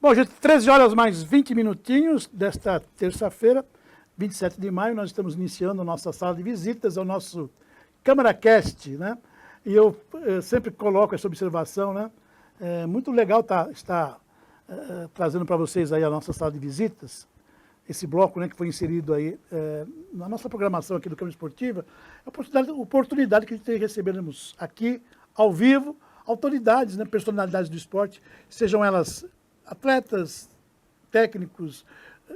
Bom, gente, 13 horas mais 20 minutinhos desta terça-feira, 27 de maio, nós estamos iniciando a nossa sala de visitas, ao nosso CâmaraCast, né? E eu sempre coloco essa observação, né? É muito legal estar trazendo para vocês aí a nossa sala de visitas, esse bloco, né, que foi inserido aí na nossa programação aqui do Câmara Esportiva, a oportunidade que a gente recebemos aqui, ao vivo, autoridades, né, personalidades do esporte, sejam elas atletas, técnicos,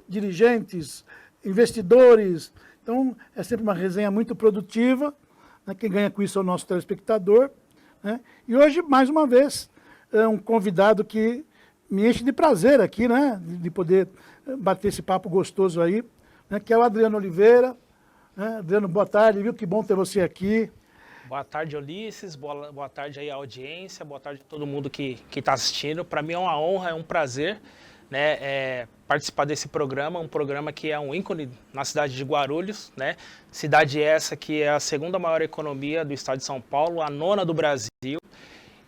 dirigentes, investidores. Então, é sempre uma resenha muito produtiva, né? Quem ganha com isso é o nosso telespectador, né? E hoje, mais uma vez, é um convidado que me enche de prazer aqui, né? De poder bater esse papo gostoso aí, né? Que é o Adriano Oliveira. Né? Adriano, boa tarde, viu? Que bom ter você aqui. Boa tarde, Ulisses, boa tarde aí à audiência, boa tarde a todo mundo que está assistindo. Para mim é uma honra, é um prazer, né, participar desse programa, um programa que é um ícone na cidade de Guarulhos, né? Cidade essa que é a segunda maior economia do estado de São Paulo, a nona do Brasil,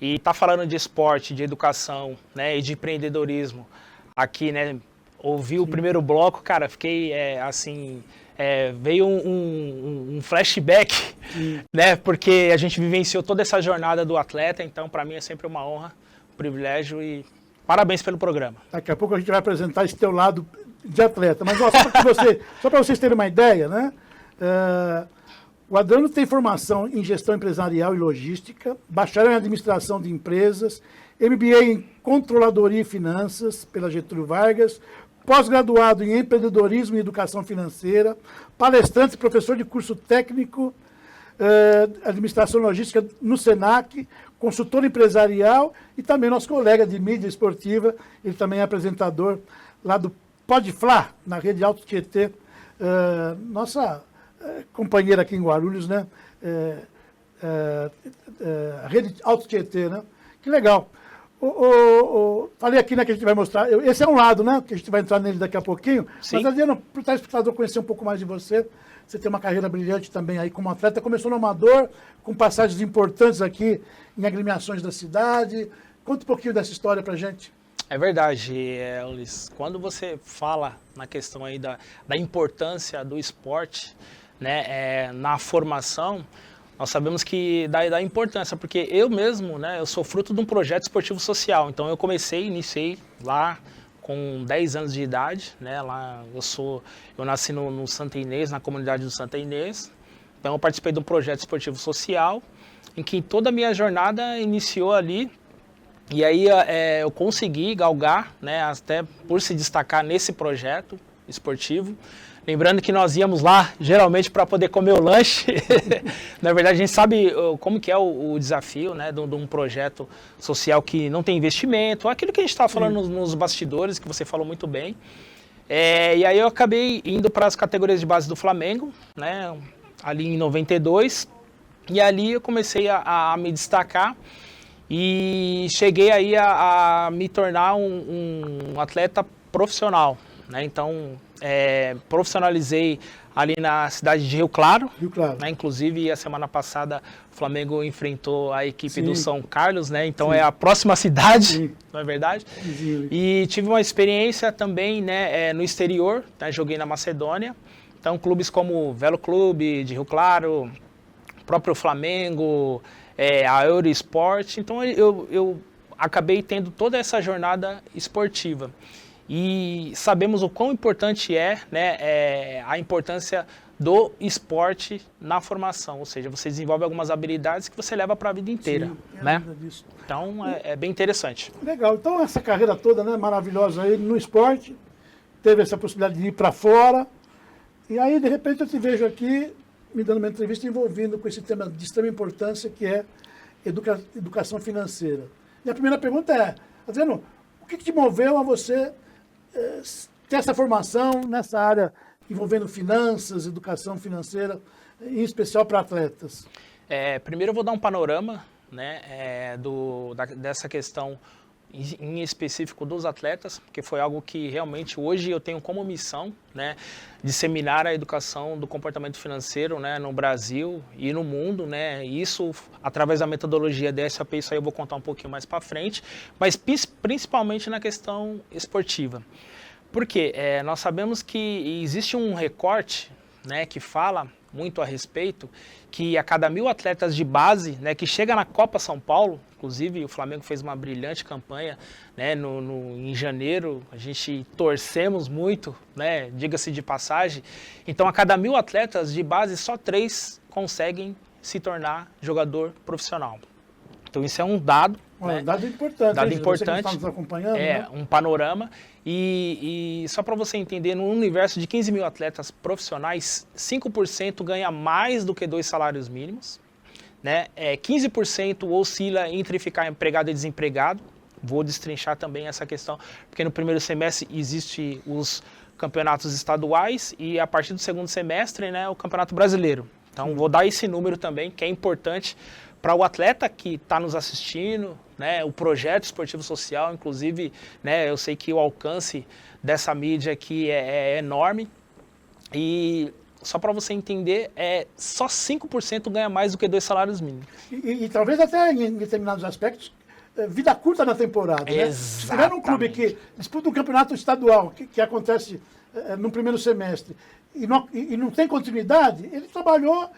e tá falando de esporte, de educação, né, e de empreendedorismo aqui, né? Ouvi o primeiro bloco, cara, fiquei assim... veio um flashback, né? Porque a gente vivenciou toda essa jornada do atleta, então para mim é sempre uma honra, um privilégio e parabéns pelo programa. Daqui a pouco a gente vai apresentar esse teu lado de atleta, mas ó, só para vocês terem uma ideia, né? O Adriano tem formação em gestão empresarial e logística, bacharel em administração de empresas, MBA em controladoria e finanças pela Getúlio Vargas, pós-graduado em empreendedorismo e educação financeira, palestrante e professor de curso técnico, administração logística no Senac, consultor empresarial e também nosso colega de mídia esportiva, ele também é apresentador lá do Podfla, na rede Alto Tietê, nossa companheira aqui em Guarulhos, né? A rede Alto Tietê, né? Que legal. Falei aqui, né, que a gente vai mostrar, esse é um lado, né, que a gente vai entrar nele daqui a pouquinho. Sim. Mas, Adriano, para o telespectador conhecer um pouco mais de você, você tem uma carreira brilhante também aí como atleta, começou no amador, com passagens importantes aqui em agremiações da cidade. Conta um pouquinho dessa história para a gente. É verdade, Ulisses. Quando você fala na questão aí da importância do esporte, né, na formação, nós sabemos que dá importância, porque eu mesmo, né, eu sou fruto de um projeto esportivo social. Então eu iniciei lá com 10 anos de idade, né, lá eu nasci no Santa Inês, na comunidade do Santa Inês. Então eu participei de um projeto esportivo social, em que toda a minha jornada iniciou ali. E aí eu consegui galgar, né, até por se destacar nesse projeto esportivo. Lembrando que nós íamos lá, geralmente, para poder comer o lanche. Na verdade, a gente sabe como que é o desafio, né, de um projeto social que não tem investimento, aquilo que a gente estava falando nos bastidores, que você falou muito bem. E aí eu acabei indo para as categorias de base do Flamengo, né, ali em 92, e ali eu comecei a me destacar e cheguei aí a me tornar um atleta profissional, né? Então, profissionalizei ali na cidade de Rio Claro. Rio Claro. Né? Inclusive, a semana passada, o Flamengo enfrentou a equipe do São Carlos, né? Então é a próxima cidade, não é verdade? Sim. E tive uma experiência também, né, no exterior, né? Joguei na Macedônia. Então, clubes como o Velo Clube de Rio Claro, o próprio Flamengo, a Eurosport. Então, eu acabei tendo toda essa jornada esportiva. E sabemos o quão importante né, a importância do esporte na formação, ou seja, você desenvolve algumas habilidades que você leva para a vida inteira. Sim, né? Então é bem interessante. Legal, então essa carreira toda, né, maravilhosa aí no esporte, teve essa possibilidade de ir para fora, e aí de repente eu te vejo aqui me dando uma entrevista envolvendo com esse tema de extrema importância que é educação financeira. E a primeira pergunta é, Adriano, o que te moveu a você ter essa formação nessa área envolvendo finanças, educação financeira, em especial para atletas? Primeiro eu vou dar um panorama, né, dessa questão em específico dos atletas, porque foi algo que realmente hoje eu tenho como missão, né, disseminar a educação do comportamento financeiro, né, no Brasil e no mundo, né, isso através da metodologia da SAP, isso aí eu vou contar um pouquinho mais para frente, mas principalmente na questão esportiva. Porque nós sabemos que existe um recorte, né, que fala muito a respeito, que a cada 1.000 atletas de base, né, que chega na Copa São Paulo, inclusive o Flamengo fez uma brilhante campanha, né, em janeiro, a gente torcemos muito, né, diga-se de passagem, então a cada 1.000 atletas de base, só 3 conseguem se tornar jogador profissional. Então isso é um dado, né? Dado importante. Dado gente, importante. você que está nos acompanhando, é, né? um panorama. E só para você entender, no universo de 15.000 atletas profissionais, 5% ganha mais do que 2 salários mínimos. Né? 15% oscila entre ficar empregado e desempregado. Vou destrinchar também essa questão, porque no primeiro semestre existe os campeonatos estaduais e a partir do segundo semestre, né, o Campeonato Brasileiro. Então vou dar esse número também, que é importante para o atleta que está nos assistindo, né, o projeto esportivo social, inclusive, né, eu sei que o alcance dessa mídia aqui é enorme. E só para você entender, só 5% ganha mais do que 2 salários mínimos. E talvez até em determinados aspectos, vida curta na temporada. Né? Se tiver um clube que disputa um campeonato estadual, que acontece no primeiro semestre, e não tem continuidade, ele trabalhou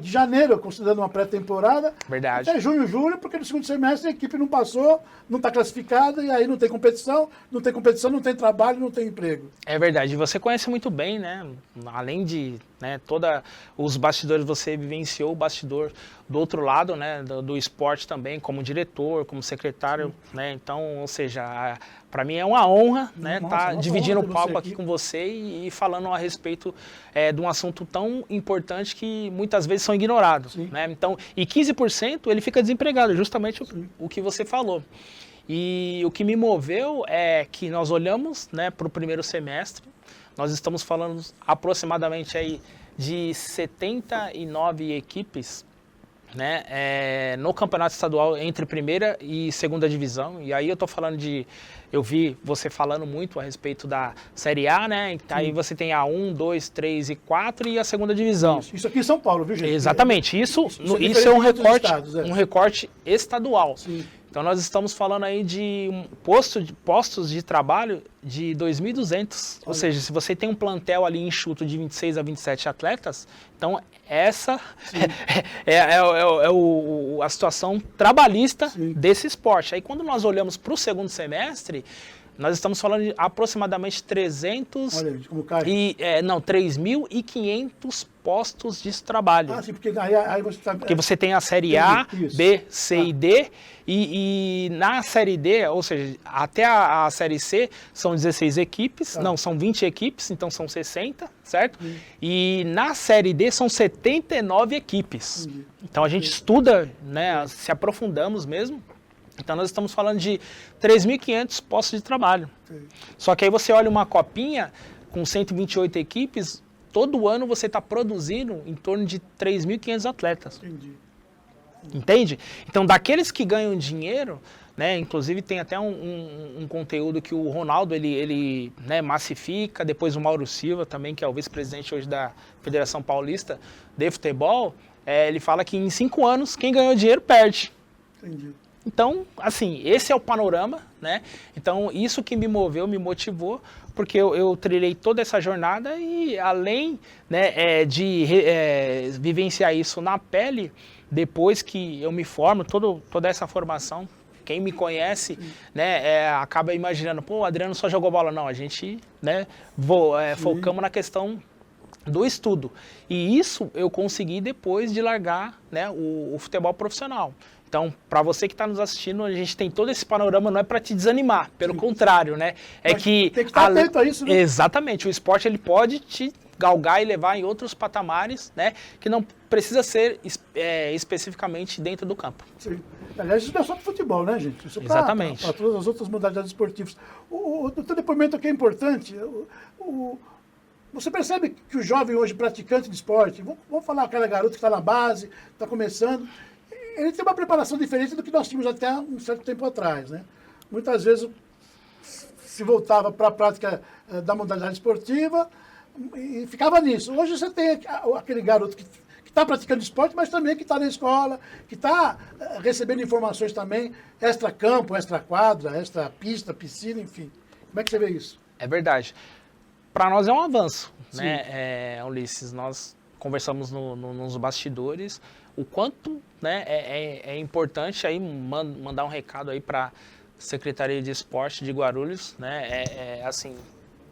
de janeiro, considerando uma pré-temporada, até junho, julho, porque no segundo semestre a equipe não passou, não está classificada, e aí não tem competição, não tem trabalho, não tem emprego. É verdade, você conhece muito bem, né? Além de, né, os bastidores, você vivenciou o bastidor do outro lado, né, do esporte também, como diretor, como secretário, né? Então, ou seja, para mim é uma honra, né, estar dividindo o palco aqui com você e falando a respeito de um assunto tão importante que muitas vezes são ignorados, né? Então, e 15% ele fica desempregado, justamente o que você falou. E o que me moveu é que nós olhamos, né, para o primeiro semestre, nós estamos falando aproximadamente aí de 79 equipes, né, no campeonato estadual entre primeira e segunda divisão. E aí eu estou falando eu vi você falando muito a respeito da Série A, né? Aí você tem a 1, 2, 3 e 4 e a segunda divisão. Isso aqui em São Paulo, viu, gente? Exatamente, isso é um recorte, um recorte estadual. Sim. Então nós estamos falando aí de postos de trabalho de 2.200, ou seja, se você tem um plantel ali enxuto de 26 a 27 atletas, então essa a situação trabalhista desse esporte. Aí quando nós olhamos para o segundo semestre, nós estamos falando de aproximadamente 3.500 postos de trabalho. Ah, sim, porque aí você tá... Porque você tem a Série A, B, C e D, e na Série D, ou seja, até a Série C, são 16 equipes, são 20 equipes, então são 60, certo? E na Série D são 79 equipes. Então a gente estuda, né, se aprofundamos mesmo. Então nós estamos falando de 3.500 postos de trabalho. Só que aí você olha uma copinha com 128 equipes, todo ano você está produzindo em torno de 3.500 atletas. Entende? Então daqueles que ganham dinheiro, né, inclusive tem até um conteúdo que o Ronaldo ele né, massifica, depois o Mauro Silva também, que é o vice-presidente hoje da Federação Paulista de Futebol, ele fala que em 5 anos quem ganhou dinheiro perde. Entendi. Então, assim, esse é o panorama, né? Então, isso que me moveu, me motivou, porque eu trilhei toda essa jornada e além, né, de vivenciar isso na pele, depois que eu me formo, toda essa formação, quem me conhece, né, acaba imaginando, pô, o Adriano só jogou bola. Não, a gente, né, focamos na questão do estudo. E isso eu consegui depois de largar, né, o futebol profissional. Então, para você que está nos assistindo, a gente tem todo esse panorama, não é para te desanimar, pelo contrário, né? Mas tem que estar atento a isso, né? Exatamente, o esporte ele pode te galgar e levar em outros patamares, né? Que não precisa ser especificamente dentro do campo. Sim. Aliás, isso não é só para futebol, né, gente? Isso exatamente. Para todas as outras modalidades esportivas. O teu depoimento aqui é importante. Você percebe que o jovem hoje praticante de esporte, vamos falar aquela garota que está na base, está começando, ele tem uma preparação diferente do que nós tínhamos até um certo tempo atrás, né? muitas vezes se voltava para a prática da modalidade esportiva e ficava nisso. Hoje você tem aquele garoto que está praticando esporte, mas também que está na escola, que está recebendo informações também, extra-campo, extra-quadra, extra-pista, piscina, enfim. Como é que você vê isso? É verdade. Para nós é um avanço, né, Ulisses? Nós conversamos nos bastidores o quanto, né, é importante aí mandar um recado aí para a Secretaria de Esporte de Guarulhos, né, assim,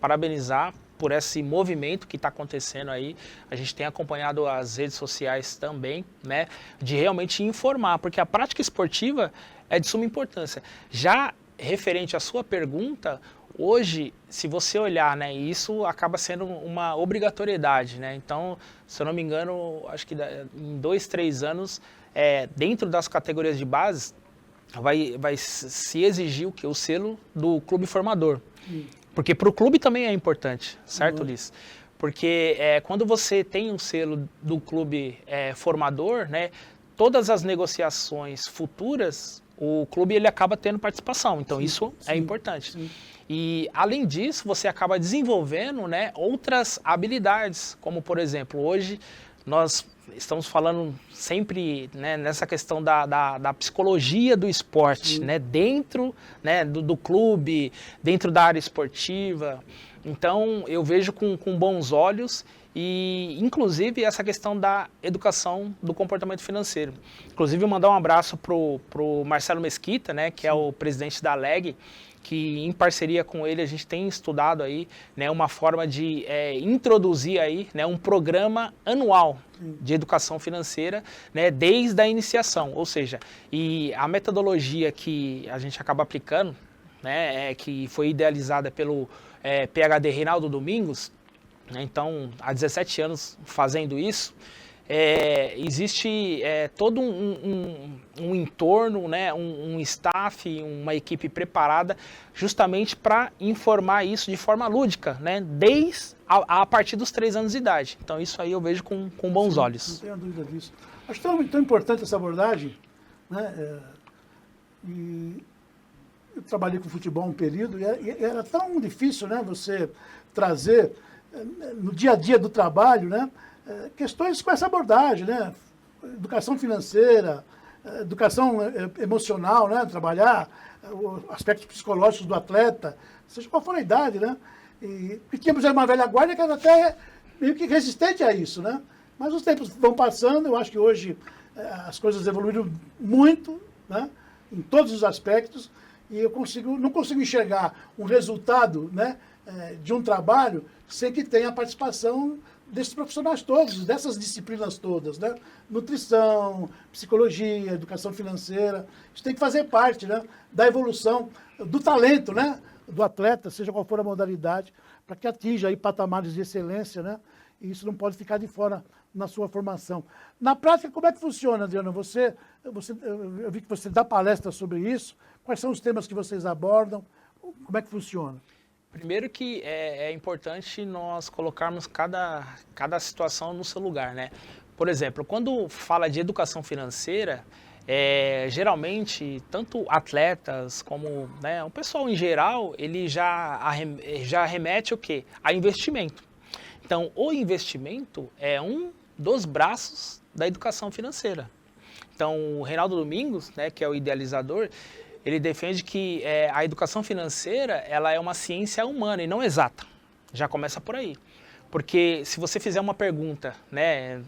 parabenizar por esse movimento que está acontecendo aí. A gente tem acompanhado as redes sociais também, né, de realmente informar, porque a prática esportiva é de suma importância. Já referente à sua pergunta, hoje, se você olhar, né, isso acaba sendo uma obrigatoriedade, né? Então, se eu não me engano, acho que em 2, 3 anos, dentro das categorias de base, vai se exigir o quê? O selo do clube formador. Porque para o clube também é importante, certo, Liz? Porque quando você tem um selo do clube formador, né, todas as negociações futuras, o clube ele acaba tendo participação. Então, isso é importante. Sim. E, além disso, você acaba desenvolvendo, né, outras habilidades, como, por exemplo, hoje nós estamos falando sempre, né, nessa questão da psicologia do esporte, né, dentro, né, do clube, dentro da área esportiva. Então, eu vejo com bons olhos e, inclusive, essa questão da educação do comportamento financeiro. Inclusive, eu mandar um abraço pro Marcelo Mesquita, né, que é o presidente da LEG, que em parceria com ele a gente tem estudado aí, né, uma forma de introduzir aí, né, um programa anual de educação financeira, né, desde a iniciação, ou seja, e a metodologia que a gente acaba aplicando, né, que foi idealizada pelo PhD Reinaldo Domingos, né, então há 17 anos fazendo isso, existe todo um entorno, né, um staff, uma equipe preparada justamente para informar isso de forma lúdica, né, desde a partir dos 3 anos de idade. Então isso aí eu vejo com bons olhos. Não tenho dúvida disso. Acho tão importante essa abordagem, né, e eu trabalhei com futebol um período e era tão difícil, né, você trazer no dia a dia do trabalho, né, questões com essa abordagem, né? Educação financeira, educação emocional, né? Trabalhar aspectos psicológicos do atleta, seja qual for a idade, né? E tínhamos uma velha guarda que era até meio que resistente a isso, né? Mas os tempos vão passando, eu acho que hoje as coisas evoluíram muito, né? Em todos os aspectos, e eu não consigo enxergar um resultado, né, de um trabalho sem que tenha a participação desses profissionais todos, dessas disciplinas todas, né? Nutrição, psicologia, educação financeira, isso tem que fazer parte, né, da evolução do talento, né, do atleta, seja qual for a modalidade, para que atinja aí patamares de excelência, né? E isso não pode ficar de fora na sua formação. Na prática, como é que funciona, Adriano? Eu vi que você dá palestras sobre isso. Quais são os temas que vocês abordam? Como é que funciona? Primeiro que é importante nós colocarmos cada situação no seu lugar, né? Por exemplo, quando fala de educação financeira, geralmente, tanto atletas como, né, o pessoal em geral, ele já remete o quê? A investimento. Então, o investimento é um dos braços da educação financeira. Então, o Reinaldo Domingos, né, que é o idealizador, ele defende que a educação financeira ela é uma ciência humana e não exata. Já começa por aí. Porque se você fizer uma pergunta, né,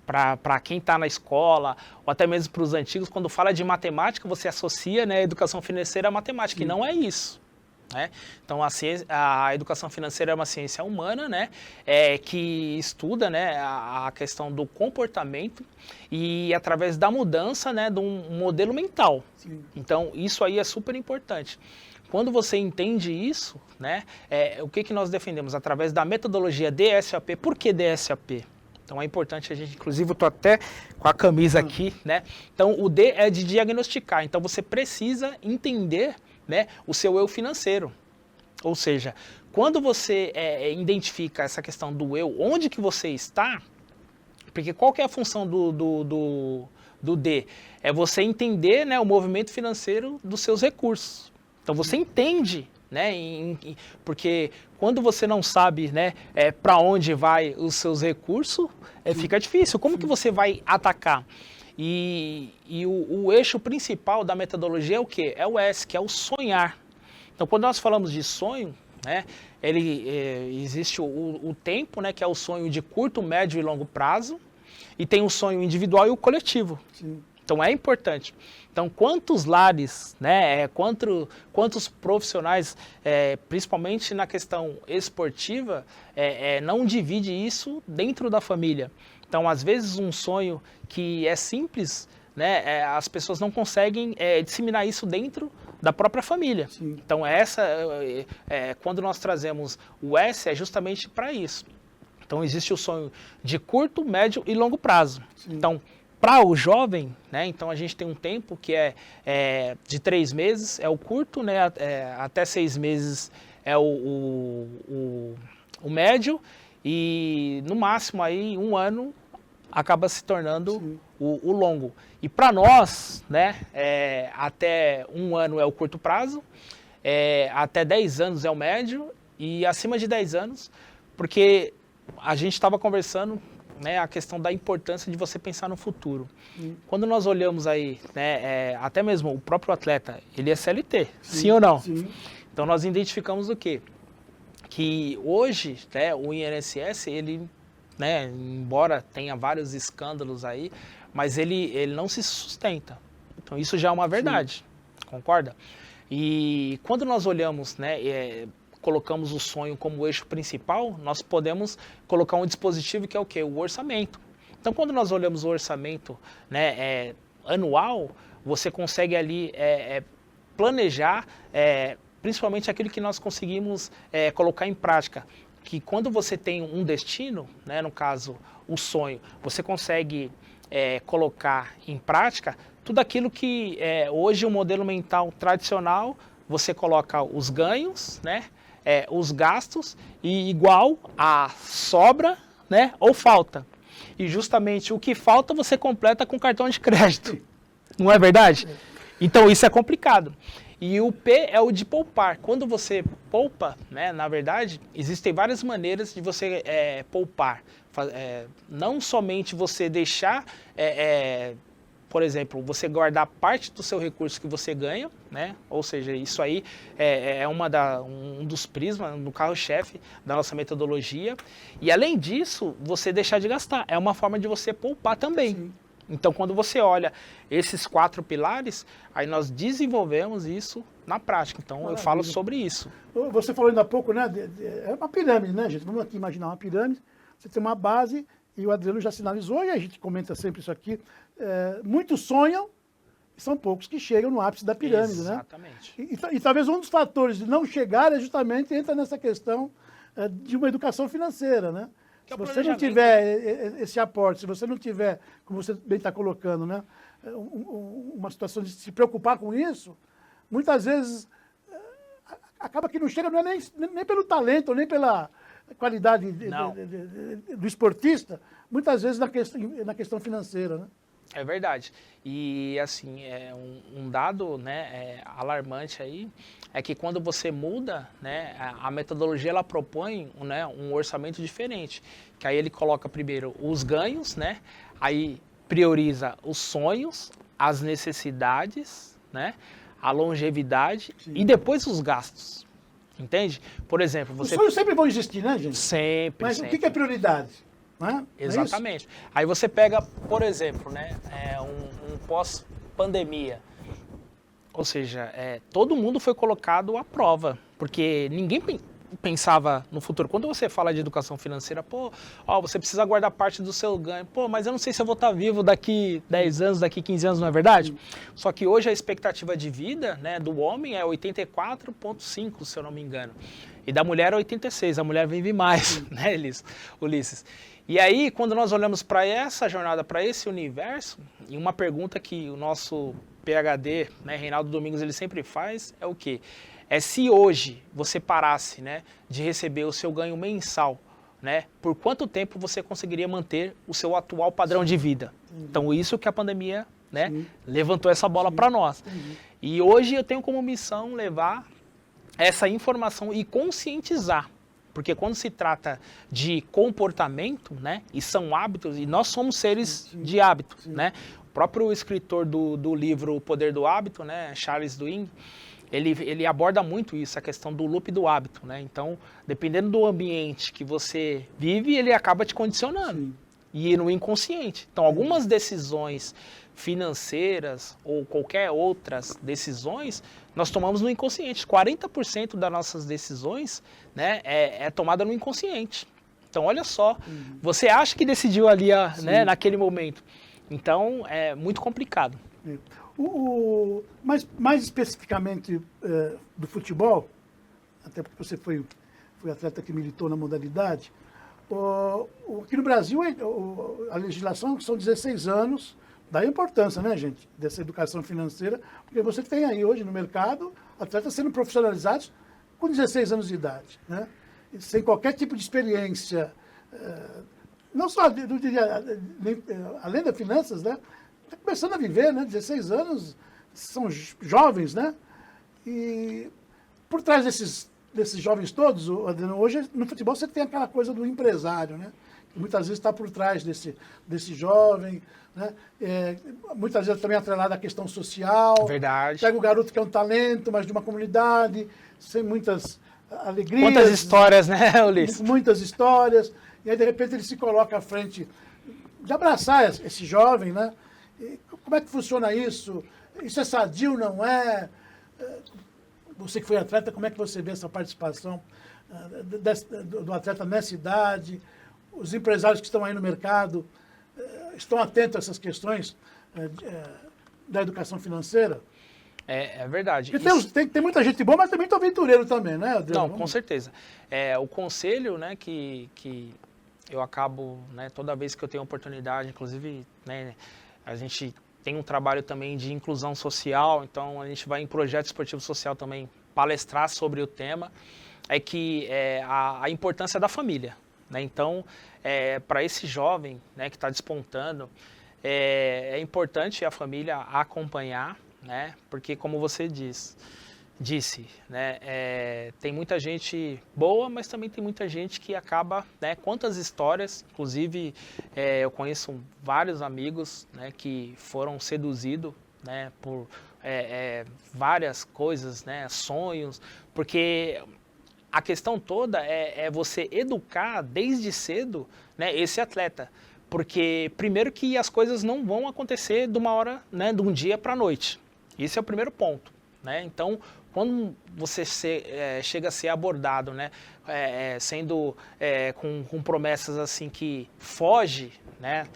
para quem está na escola, ou até mesmo para os antigos, quando fala de matemática, você associa, né, a educação financeira à matemática, e não é isso. Né? Então, a educação financeira é uma ciência humana, né, que estuda, né, a questão do comportamento e através da mudança, né, de um modelo mental. Sim. Então, isso aí é super importante. Quando você entende isso, né, o que nós defendemos? Através da metodologia DSAP. Por que DSAP? Então é importante a gente, inclusive eu estou até com a camisa aqui, né? Então o D é de diagnosticar, então você precisa entender, né, o seu eu financeiro. Ou seja, quando você identifica essa questão do eu, onde que você está, porque qual que é a função do D? É você entender, né, o movimento financeiro dos seus recursos. Então você entende, né? Porque quando você não sabe, né, para onde vai os seus recursos, fica difícil. Como que você vai atacar? E o eixo principal da metodologia é o quê? É o S, que é o sonhar. Então, quando nós falamos de sonho, né, existe o tempo, né, que é o sonho de curto, médio e longo prazo, e tem o sonho individual e o coletivo. Sim. Então, é importante. Então, quantos lares, né, quantos profissionais, principalmente na questão esportiva, não divide isso dentro da família? Então, às vezes, um sonho que é simples, né, as pessoas não conseguem disseminar isso dentro da própria família. Sim. Então, quando nós trazemos o S, é justamente para isso. Então, existe o sonho de curto, médio e longo prazo. Sim. Então, para o jovem, né, então a gente tem um tempo que é de 3 meses, é o curto, né, até 6 meses é o médio, e no máximo aí 1 ano acaba se tornando o longo. E para nós, né, até 1 ano é o curto prazo, até 10 anos é o médio, e acima de 10 anos, porque a gente estava conversando, né, a questão da importância de você pensar no futuro. Quando nós olhamos aí, né, até mesmo o próprio atleta, ele é CLT, sim ou não? Sim. Então nós identificamos o quê? Que hoje, né, o INSS, ele, né, embora tenha vários escândalos aí, mas ele não se sustenta. Então isso já é uma verdade, concorda? E quando nós olhamos, né, colocamos o sonho como eixo principal, nós podemos colocar um dispositivo que é o quê? O orçamento. Então, quando nós olhamos o orçamento, né, anual, você consegue ali planejar, principalmente aquilo que nós conseguimos colocar em prática. Que quando você tem um destino, né, no caso, o sonho, você consegue colocar em prática tudo aquilo que hoje o modelo mental tradicional, você coloca os ganhos, né, os gastos, e igual a sobra, né, ou falta. E justamente o que falta você completa com cartão de crédito. Não é verdade? Então isso é complicado. E o P é o de poupar. Quando você poupa, né, na verdade, existem várias maneiras de você poupar. Não somente você deixar, por exemplo, você guardar parte do seu recurso que você ganha, né? Ou seja, isso aí é um dos prismas, no carro-chefe da nossa metodologia. E além disso, você deixar de gastar. É uma forma de você poupar também. Sim. Então, quando você olha esses 4 pilares, aí nós desenvolvemos isso na prática. Então, eu falo sobre isso. Você falou ainda há pouco, né? É uma pirâmide, né, gente? Vamos aqui imaginar uma pirâmide. Você tem uma base, e o Adriano já sinalizou, e a gente comenta sempre isso aqui. Muitos sonham, e são poucos que chegam no ápice da pirâmide, Exatamente. né? E talvez um dos fatores de não chegar é justamente entra nessa questão de uma educação financeira, né? Se você não tiver esse aporte, se você não tiver, como você bem está colocando, né, uma situação de se preocupar com isso, muitas vezes acaba que não chega, não é nem pelo talento, nem pela qualidade do esportista, muitas vezes na questão financeira, né? É verdade. E assim, um dado, né, alarmante aí é que quando você muda, né, a metodologia ela propõe, né, um orçamento diferente. Que aí ele coloca primeiro os ganhos, né, aí prioriza os sonhos, as necessidades, né, a longevidade. Sim. E depois os gastos. Entende? Por exemplo, Os sonhos sempre vão existir, né, gente? Sempre. Mas sempre. O que é prioridade? Né? Exatamente. Aí você pega, por exemplo, né, um pós-pandemia. Ou seja, todo mundo foi colocado à prova, porque ninguém pensava no futuro. Quando você fala de educação financeira, você precisa guardar parte do seu ganho. Mas eu não sei se eu vou estar vivo daqui 10 anos, daqui 15 anos, não é verdade? Só que hoje a expectativa de vida, né, do homem é 84,5, se eu não me engano. E da mulher é 86, a mulher vive mais, né, Ulisses? E aí, quando nós olhamos para essa jornada, para esse universo, e uma pergunta que o nosso PhD, né, Reinaldo Domingos, ele sempre faz, é o quê? Se hoje você parasse, né, de receber o seu ganho mensal, né, por quanto tempo você conseguiria manter o seu atual padrão de vida? Então, isso que a pandemia né, Sim. levantou essa bola para nós. E hoje eu tenho como missão levar essa informação e conscientizar. Porque quando se trata de comportamento, né, e são hábitos, e nós somos seres de hábito, né? O próprio escritor do livro O Poder do Hábito, né, Charles Duhigg, ele aborda muito isso, a questão do loop do hábito, né? Então, dependendo do ambiente que você vive, ele acaba te condicionando. Sim. E no inconsciente. Então, algumas decisões financeiras ou qualquer outras decisões, nós tomamos no inconsciente. 40% das nossas decisões, né, é tomada no inconsciente. Então, olha só, você acha que decidiu ali, né, naquele momento. Então, é muito complicado. Mas mais especificamente do futebol, até porque você foi atleta que militou na modalidade, aqui no Brasil a legislação são 16 anos, daí a importância, né, gente, dessa educação financeira, porque você tem aí hoje no mercado atletas sendo profissionalizados com 16 anos de idade, né, sem qualquer tipo de experiência, não só, não diria, além das finanças, né, está começando a viver, né, 16 anos, são jovens, né, e por trás desses jovens todos, Adriano, hoje no futebol você tem aquela coisa do empresário, né? Que muitas vezes está por trás desse jovem, né? Muitas vezes também atrelado à questão social. Verdade. Pega o garoto que é um talento, mas de uma comunidade, sem muitas alegrias. Quantas histórias, né, Ulisses? Muitas histórias. E aí, de repente, ele se coloca à frente de abraçar esse jovem, né? E como é que funciona isso? Isso é sadio, não é? Você que foi atleta, como é que você vê essa participação do atleta nessa idade? Os empresários que estão aí no mercado estão atentos a essas questões da educação financeira? É verdade. Porque tem muita gente boa, mas também tem aventureiro também, né, Adriano? Não, com certeza. O conselho, né, que eu acabo, né, toda vez que eu tenho oportunidade, inclusive, né, a gente tem um trabalho também de inclusão social, então a gente vai em projeto esportivo social também palestrar sobre o tema, é que a importância da família, né? Então, para esse jovem, né, que está despontando, é importante a família acompanhar, né? Porque como você disse, né, tem muita gente boa, mas também tem muita gente que acaba, né, quantas histórias, inclusive eu conheço vários amigos, né, que foram seduzidos, né, por várias coisas, né, sonhos, porque a questão toda é você educar desde cedo, né, esse atleta, porque primeiro que as coisas não vão acontecer de uma hora, né, de um dia para a noite, esse é o primeiro ponto, né, então quando você chega a ser abordado, né, sendo com promessas assim que foge, né,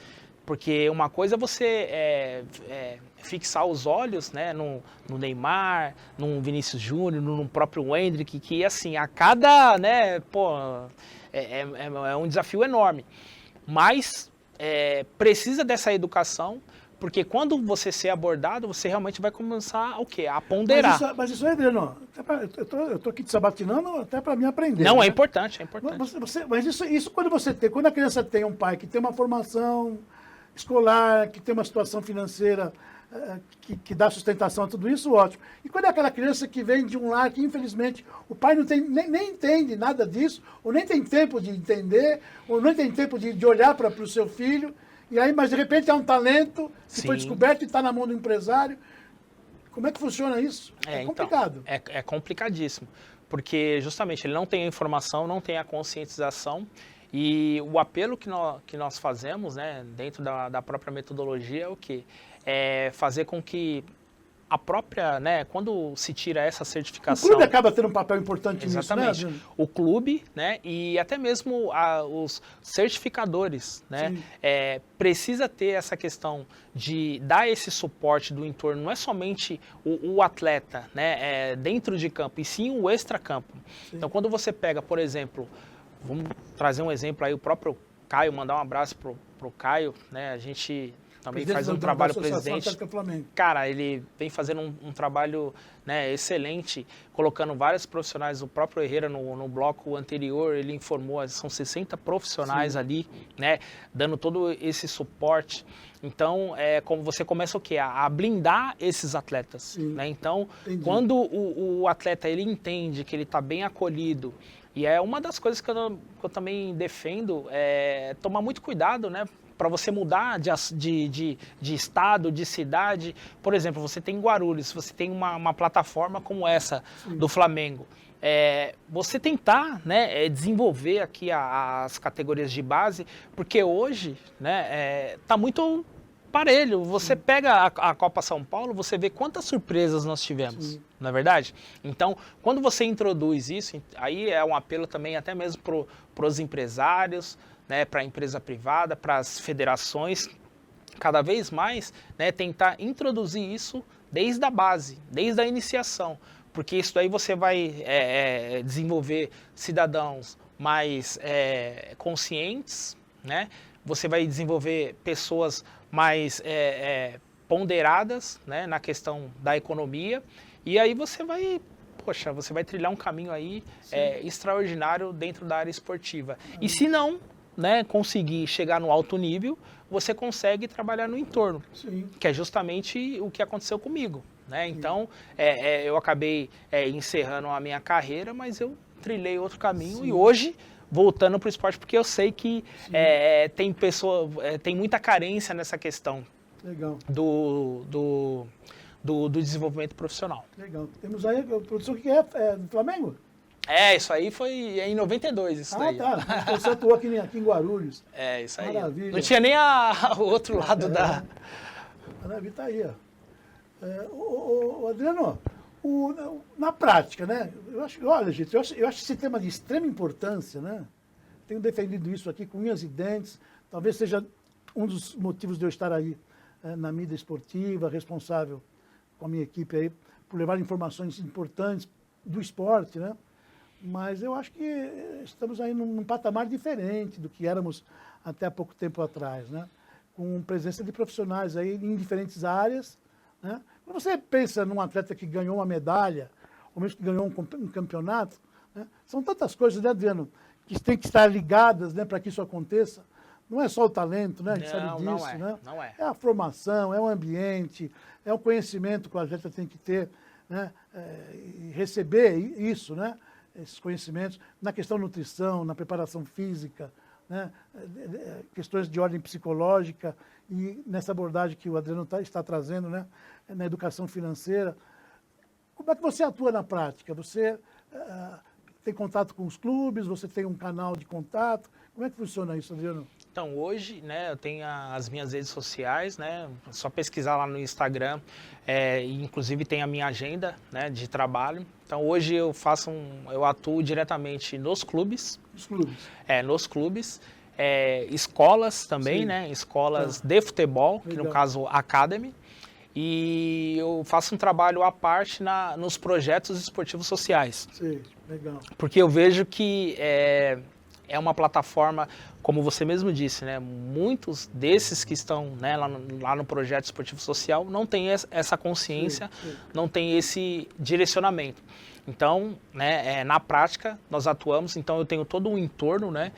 porque uma coisa é você fixar os olhos, né, no Neymar, no Vinícius Júnior, no próprio Endrick, que assim, a cada, né, pô, é um desafio enorme, mas precisa dessa educação, porque quando você ser abordado, você realmente vai começar o quê? A ponderar. Mas isso, Adriano, eu estou aqui te sabatinando até para mim aprender. Não, né? é importante, é importante. Mas isso quando a criança tem um pai que tem uma formação escolar, que tem uma situação financeira que dá sustentação a tudo isso, ótimo. E quando é aquela criança que vem de um lar que, infelizmente, o pai não tem, nem entende nada disso, ou nem tem tempo de entender, ou nem tem tempo de olhar para o seu filho, e aí, mas de repente é um talento que Sim. foi descoberto e está na mão do empresário. Como é que funciona isso? É complicado. Então, é complicadíssimo, porque justamente ele não tem a informação, não tem a conscientização, e o apelo que nós fazemos, né, dentro da própria metodologia é o quê? É fazer com que a própria, né, quando se tira essa certificação... O clube acaba tendo um papel importante Exatamente. nisso, né? O clube, né, e até mesmo os certificadores, né, precisa ter essa questão de dar esse suporte do entorno, não é somente o atleta, né, dentro de campo, e sim o extracampo. Então, quando você pega, por exemplo, vamos trazer um exemplo aí, o próprio Caio, mandar um abraço pro Caio, né, a gente também faz um trabalho, presidente. Atlética Flamengo. Cara, ele vem fazendo um trabalho, né, excelente, colocando vários profissionais. O próprio Herrera, no bloco anterior, ele informou, são 60 profissionais ali, né, dando todo esse suporte. Então, como você começa o quê? A blindar esses atletas. Né? Então, quando o atleta ele entende que ele está bem acolhido, e é uma das coisas que eu também defendo, é tomar muito cuidado, né? Para você mudar de estado, de cidade. Por exemplo, você tem Guarulhos, você tem uma plataforma como essa do Flamengo. Você tentar, né, desenvolver aqui as categorias de base, porque hoje, né, tá muito parelho. Você pega a Copa São Paulo, você vê quantas surpresas nós tivemos, não é verdade? Então, quando você introduz isso, aí é um apelo também até mesmo para os empresários, né, para a empresa privada, para as federações, cada vez mais, né, tentar introduzir isso desde a base, desde a iniciação, porque isso daí você vai desenvolver cidadãos mais conscientes, né? Você vai desenvolver pessoas mais ponderadas, né, na questão da economia, e aí você vai trilhar um caminho aí extraordinário dentro da área esportiva. E se não, né, conseguir chegar no alto nível, você consegue trabalhar no entorno, que é justamente o que aconteceu comigo. Né? Então, eu acabei encerrando a minha carreira, mas eu trilhei outro caminho e hoje, voltando para o esporte, porque eu sei que tem muita carência nessa questão do desenvolvimento profissional. Legal. Temos aí a produção que é do Flamengo? Isso aí foi em 92, isso daí. Tá. Então você atuou aqui em Guarulhos. Isso aí. Maravilha. Não tinha nem o outro lado da... Maravilha, tá aí, ó. Adriano, na prática, né? Olha, gente, eu acho esse tema de extrema importância, né? Tenho defendido isso aqui com unhas e dentes. Talvez seja um dos motivos de eu estar aí na mídia esportiva, responsável com a minha equipe aí, por levar informações importantes do esporte, né? Mas eu acho que estamos aí num patamar diferente do que éramos até há pouco tempo atrás, né? Com presença de profissionais aí em diferentes áreas, né? Quando você pensa num atleta que ganhou uma medalha, ou mesmo que ganhou um campeonato, né? São tantas coisas, né, Adriano, que têm que estar ligadas, né, para que isso aconteça. Não é só o talento, né? A gente sabe disso, né? Não é. É a formação, é o ambiente, é o conhecimento que o atleta tem que ter, né? E receber isso, né? Esses conhecimentos na questão da nutrição, na preparação física, né? Questões de ordem psicológica e nessa abordagem que o Adriano está trazendo, né? Na educação financeira. Como é que você atua na prática? Você tem contato com os clubes? Você tem um canal de contato? Como é que funciona isso, Adriano? Então, hoje, né, eu tenho as minhas redes sociais, né, é só pesquisar lá no Instagram, inclusive tem a minha agenda, né, de trabalho. Então, hoje eu atuo diretamente nos clubes. Nos clubes? Nos clubes. Escolas também, né, escolas de futebol, que no caso, Academy. E eu faço um trabalho à parte nos projetos esportivos sociais. Sim, legal. Porque eu vejo que é uma plataforma, como você mesmo disse, né? Muitos desses que estão, né, lá no projeto esportivo social não têm essa consciência, não têm esse direcionamento. Então, né, na prática, nós atuamos, então eu tenho todo um entorno, né?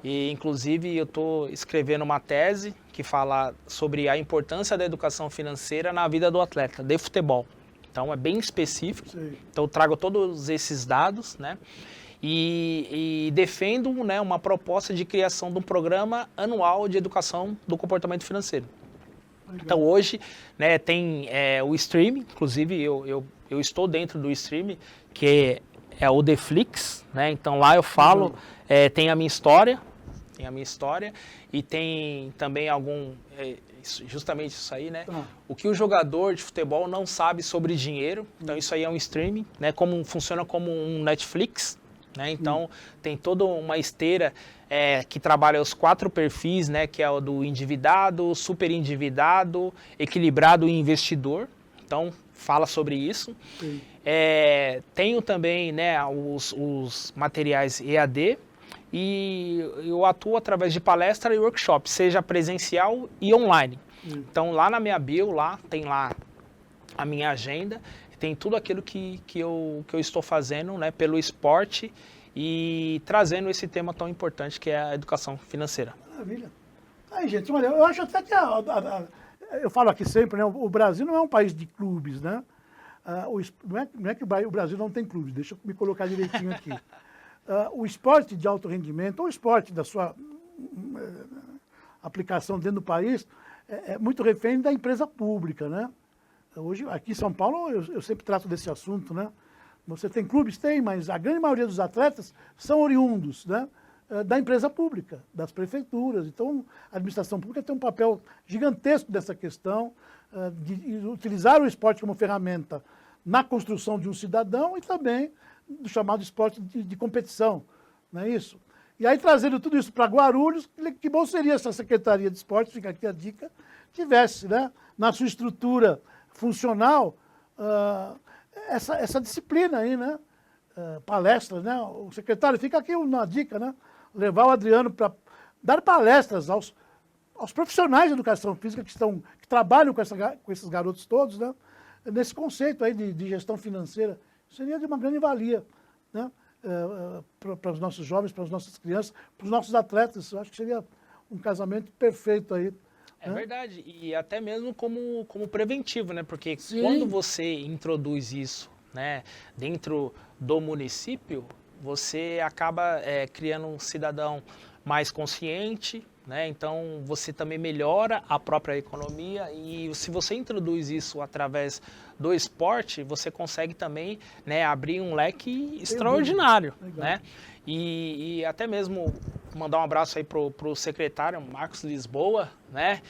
E, inclusive, eu estou escrevendo uma tese que fala sobre a importância da educação financeira na vida do atleta, de futebol. Então, é bem específico. Então, eu trago todos esses dados, né? E defendo, né, uma proposta de criação de um programa anual de educação do comportamento financeiro. Legal. Então, hoje, né, tem o stream, inclusive eu estou dentro do stream, que é o Deflix, né? Então, lá eu falo, tem a minha história, e tem também justamente isso aí, né? O que o jogador de futebol não sabe sobre dinheiro. Então, isso aí é um streaming, né? Funciona como um Netflix, né? Então, tem toda uma esteira que trabalha os 4 perfis, né? Que é o do endividado, super endividado, equilibrado e investidor. Então, fala sobre isso. Tenho também, né, os materiais EAD, e eu atuo através de palestra e workshop, seja presencial e online. Então, lá na minha bio, lá tem lá a minha agenda, tem tudo aquilo que eu estou fazendo, né, pelo esporte e trazendo esse tema tão importante que é a educação financeira. Maravilha. Aí, gente, olha, eu acho até que eu falo aqui sempre, né, o Brasil não é um país de clubes, né? Não é que o Brasil não tem clubes, deixa eu me colocar direitinho aqui. O esporte de alto rendimento, ou o esporte da sua aplicação dentro do país, é muito refém da empresa pública, né? Hoje, aqui em São Paulo, eu sempre trato desse assunto, né? Você tem clubes? Tem, mas a grande maioria dos atletas são oriundos, né, da empresa pública, das prefeituras. Então, a administração pública tem um papel gigantesco dessa questão de utilizar o esporte como ferramenta na construção de um cidadão e também do chamado esporte de competição, não é isso? E aí, trazendo tudo isso para Guarulhos, que bom seria se a Secretaria de Esporte, fica aqui a dica, tivesse, né, na sua estrutura funcional, essa disciplina aí, né? Palestras, né? O secretário, fica aqui uma dica, né? Levar o Adriano para dar palestras aos profissionais de educação física que trabalham com esses garotos todos, né? Nesse conceito aí de gestão financeira. Seria de uma grande valia, né? Para os nossos jovens, para as nossas crianças, para os nossos atletas. Eu acho que seria um casamento perfeito aí. É verdade, e até mesmo como preventivo, né? Porque Sim. quando você introduz isso, né, dentro do município, você acaba criando um cidadão mais consciente, né? Então você também melhora a própria economia e se você introduz isso através do esporte, você consegue também, né, abrir um leque extraordinário, né? E até mesmo mandar um abraço aí pro secretário Marcos Lisboa, né?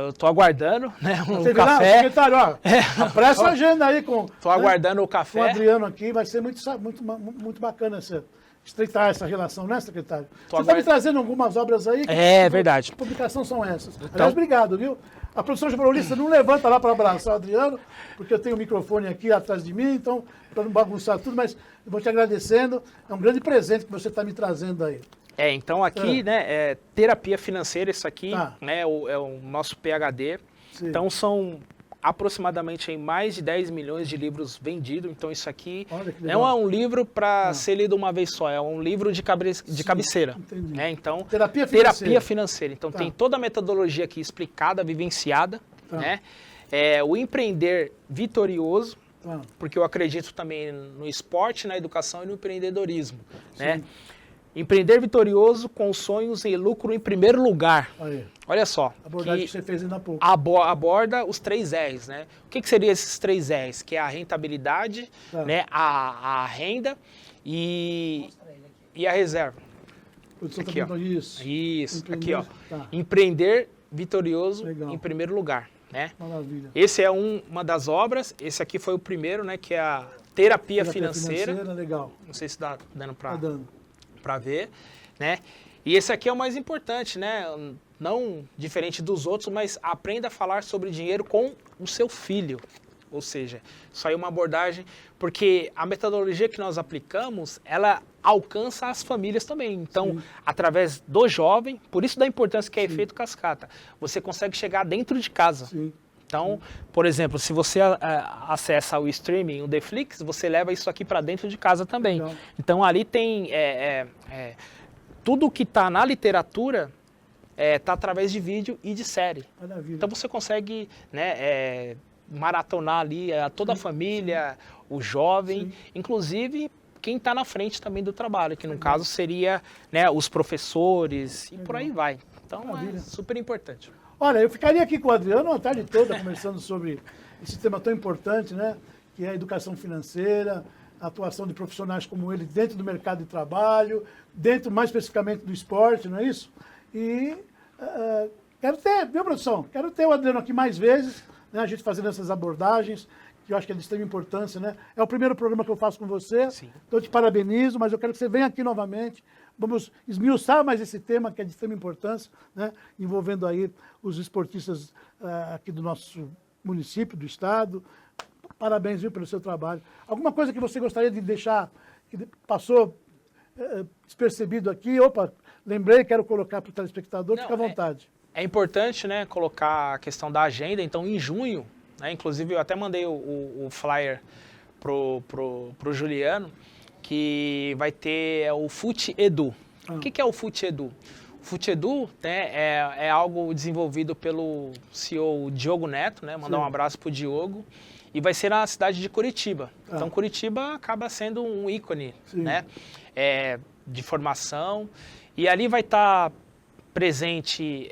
Eu tô aguardando, né, um café. Secretário, ó, apressa a agenda aí Tô aguardando o café. Com o Adriano aqui, vai ser muito bacana estreitar essa relação, né, secretário? Você está me trazendo algumas obras aí? Verdade. Que publicação são essas? Então, aliás, obrigado, viu? A produção jornalista não levanta lá para abraçar o Adriano, porque eu tenho o microfone aqui atrás de mim, então, para não bagunçar tudo, mas eu vou te agradecendo. É um grande presente que você está me trazendo aí. Então aqui, né, terapia financeira, isso aqui, né, é o nosso PhD. Sim. Então são aproximadamente mais de 10 milhões de livros vendidos. Então isso aqui não é um livro para ser lido uma vez só, é um livro de cabeceira. Né? Então, terapia financeira. Então tem toda a metodologia aqui explicada, vivenciada. Né? O empreender vitorioso, porque eu acredito também no esporte, na educação e no empreendedorismo. Né? Empreender vitorioso com sonhos e lucro em primeiro lugar. Olha só. A abordagem que você fez ainda há pouco. Aborda os 3 R's, né? O que seriam esses 3 R's? Que é a rentabilidade, né? A renda e a reserva. Aqui, ó. Isso. Aqui, ó. Empreender vitorioso em primeiro lugar, né? Maravilha. Esse é uma das obras. Esse aqui foi o primeiro, né? Que é a terapia financeira. Legal. Não sei se dá dando para ver, né? E esse aqui é o mais importante, né? Não diferente dos outros, mas aprenda a falar sobre dinheiro com o seu filho. Ou seja, isso aí é uma abordagem, porque a metodologia que nós aplicamos, ela alcança as famílias também. Então, através do jovem, por isso da importância que é efeito cascata, você consegue chegar dentro de casa. Então, por exemplo, se você acessa o streaming, o Netflix, você leva isso aqui para dentro de casa também. Então, ali tem tudo que está na literatura está através de vídeo e de série. Maravilha. Então, você consegue, né, maratonar ali toda a família, o jovem, inclusive quem está na frente também do trabalho, que no caso seria, né, os professores e por aí vai. Então, é super importante. Olha, eu ficaria aqui com o Adriano a tarde toda conversando sobre esse tema tão importante, né? Que é a educação financeira, a atuação de profissionais como ele dentro do mercado de trabalho, dentro mais especificamente do esporte, não é isso? E quero ter, viu, produção? Quero ter o Adriano aqui mais vezes, né? A gente fazendo essas abordagens, que eu acho que é de extrema importância, né? É o primeiro programa que eu faço com você, então eu te parabenizo, mas eu quero que você venha aqui novamente. Vamos esmiuçar mais esse tema que é de extrema importância, né? Envolvendo aí os esportistas aqui do nosso município, do estado. Parabéns, viu, pelo seu trabalho. Alguma coisa que você gostaria de deixar, que passou despercebido aqui? Opa, lembrei, quero colocar para o telespectador, fica à vontade. É importante, né, colocar a questão da agenda. Então, em junho, né, inclusive eu até mandei o flyer pro Juliano, que vai ter o Fute Edu. O que é o Fute Edu? O Fute Edu, né, é algo desenvolvido pelo CEO Diogo Neto, né, mandar um abraço pro Diogo, e vai ser na cidade de Curitiba. Então, Curitiba acaba sendo um ícone, né, de formação, e ali vai estar presente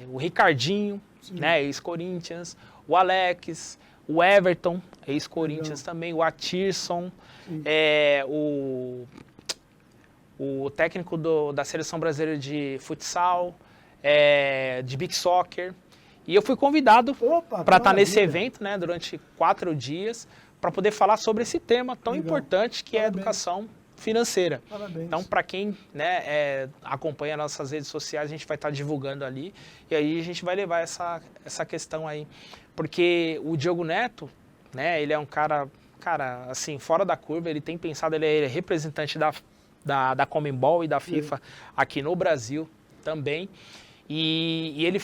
o Ricardinho, né, ex-Corinthians, o Alex, o Everton, ex-Corinthians também, o Atirson, o técnico da Seleção Brasileira de Futsal, de Beach Soccer. E eu fui convidado para estar nesse evento, né, durante 4 dias, para poder falar sobre esse tema tão importante que é a educação financeira. Parabéns. Então, para quem, né, acompanha nossas redes sociais, a gente vai estar divulgando ali, e aí a gente vai levar essa questão aí. Porque o Diogo Neto, né, ele é um cara, assim, fora da curva, ele tem pensado, ele é representante da Conmebol e da FIFA aqui no Brasil também. E ele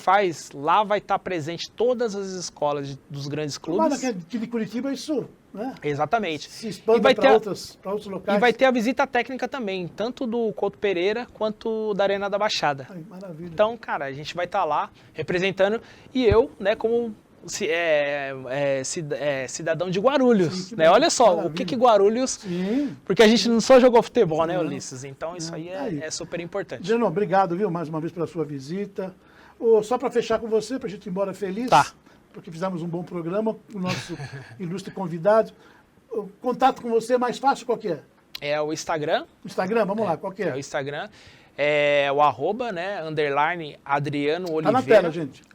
lá vai estar presente todas as escolas dos grandes clubes. Mas aqui de Curitiba isso, né? Exatamente. Se expande para outros locais. E vai ter a visita técnica também, tanto do Couto Pereira quanto da Arena da Baixada. Ai, maravilha. Então, cara, a gente vai estar lá representando, e eu, né, como cidadão de Guarulhos, né? Olha só, maravilha. O que Guarulhos... Sim. Porque a gente não só jogou futebol, né, Ulisses? Então isso aí é super importante. Geno, obrigado, viu, mais uma vez pela sua visita. Só para fechar com você, para a gente ir embora feliz, porque fizemos um bom programa com o nosso ilustre convidado. O contato com você é mais fácil, qual que é? É o Instagram. O Instagram, vamos lá, qual que é? É o Instagram, o @, né, _, Adriano Oliveira. Tá na tela, gente.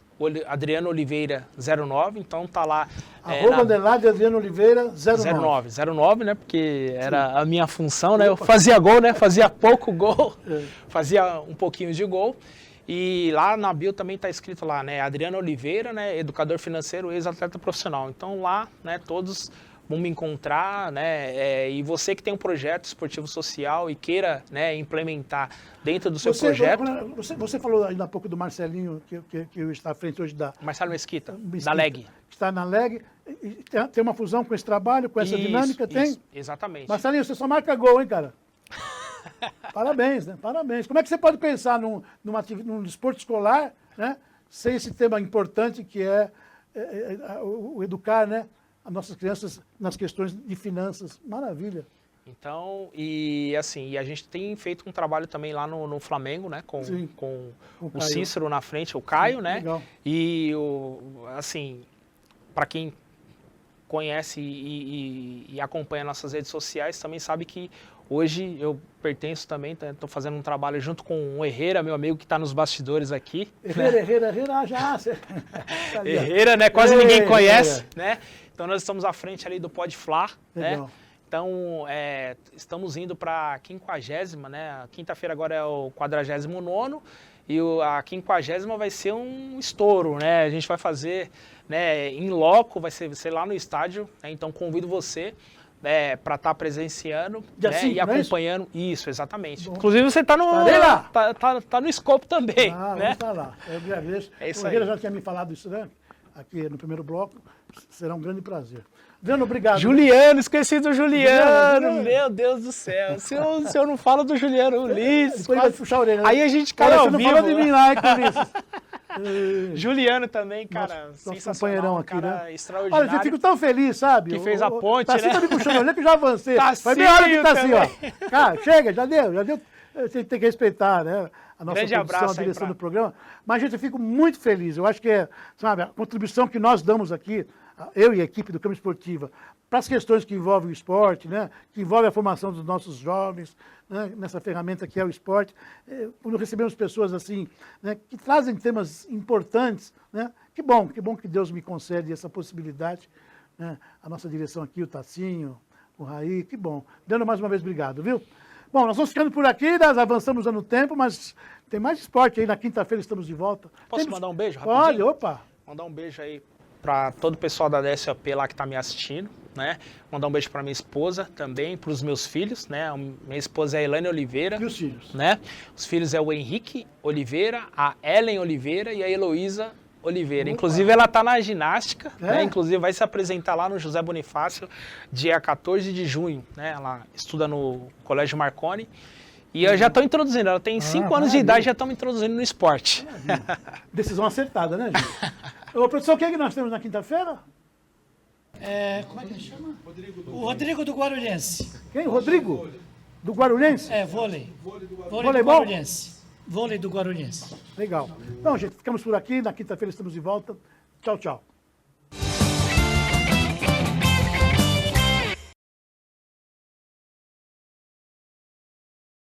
Adriano Oliveira 09, então tá lá. @ Adriano Oliveira 09. 09, né? Porque era a minha função, né? Eu fazia gol, né? Fazia pouco gol, fazia um pouquinho de gol. E lá na bio também tá escrito lá, né? Adriano Oliveira, né? Educador financeiro, ex-atleta profissional. Então lá, né? Todos vão me encontrar, né? E você que tem um projeto esportivo social e queira, né, implementar dentro do seu projeto. Você falou ainda há pouco do Marcelinho, que está à frente hoje da... Marcelo Mesquita, da LEG. Está na LEG. Tem uma fusão com esse trabalho, com essa dinâmica? Tem? Isso, exatamente. Marcelinho, você só marca gol, hein, cara? Parabéns, né? Parabéns. Como é que você pode pensar num desporto escolar, né, sem esse tema importante que é o educar, né, as nossas crianças nas questões de finanças? Maravilha. Então, e a gente tem feito um trabalho também lá no Flamengo, né, com o Cícero na frente, o Caio, né? Legal. E assim, para quem conhece e acompanha nossas redes sociais, também sabe que hoje eu pertenço também, estou fazendo um trabalho junto com o Herrera, meu amigo que está nos bastidores aqui. Herrera, já. Herrera, né? Quase ninguém conhece, né? Então nós estamos à frente ali do Pode Fla, né? Então estamos indo para a 50ª, né? A quinta-feira agora é o 49º e a 50ª vai ser um estouro, né? A gente vai fazer, né, em loco, vai ser lá no estádio, né? Então convido você para estar presenciando, né, e acompanhando. Isso, exatamente. Bom. Inclusive você está no escopo também. Vamos estar lá. Eu agradeço. É isso o Herrera já tinha me falado isso, né? Aqui no primeiro bloco. Será um grande prazer. Adriano, obrigado. Juliano, esqueci do Juliano. Meu Deus do céu. Se eu não falo do Juliano Ulisses... Depois vai puxar a orelha. Né? Aí a gente cai ao vivo. Você não falou de mim lá, hein, Ulisses? Juliano também, cara, nosso companheirão aqui, né? Extraordinário. Olha, eu fico tão feliz, sabe? Que fez a ponte, tá né? Tá me puxando, olha que eu já avancei. Vai meia hora que tá assim, ó. Cara, chega, já deu. Você tem que respeitar, né? A nossa produção, a direção do programa. Mas, gente, eu fico muito feliz. Eu acho que sabe, a contribuição que nós damos aqui, eu e a equipe do Câmara Esportiva, para as questões que envolvem o esporte, né, que envolvem a formação dos nossos jovens, né, nessa ferramenta que é o esporte, quando recebemos pessoas assim, né, que trazem temas importantes, né, que bom que Deus me concede essa possibilidade, né, a nossa direção aqui, o Tacinho, o Raí, que bom. Dando mais uma vez, obrigado, viu? Bom, nós vamos ficando por aqui, nós avançamos no tempo, mas tem mais esporte aí, na quinta-feira estamos de volta. Posso mandar um beijo rapidinho? Pode, opa. Mandar um beijo aí para todo o pessoal da DSOP lá que está me assistindo, né? Mandar um beijo para minha esposa também, para os meus filhos, né? Minha esposa é a Elaine Oliveira. E os filhos? Né? Os filhos é o Henrique Oliveira, a Ellen Oliveira e a Heloísa Oliveira. Inclusive, ela está na ginástica, né? Inclusive vai se apresentar lá no José Bonifácio, dia 14 de junho, né? Ela estuda no Colégio Marconi. E eu já estou introduzindo, ela tem 5 anos de idade e já estamos introduzindo no esporte. Decisão acertada, né, gente? Ô, professor, quem é que nós temos na quinta-feira? Como é que ele chama? O Rodrigo do Guarulhense. Quem? Rodrigo? Do Guarulhense? Vôlei. Vôlei do Voleibol? Guarulhense. Vôlei do Guarulhense. Legal. Então, gente, ficamos por aqui. Na quinta-feira estamos de volta. Tchau, tchau.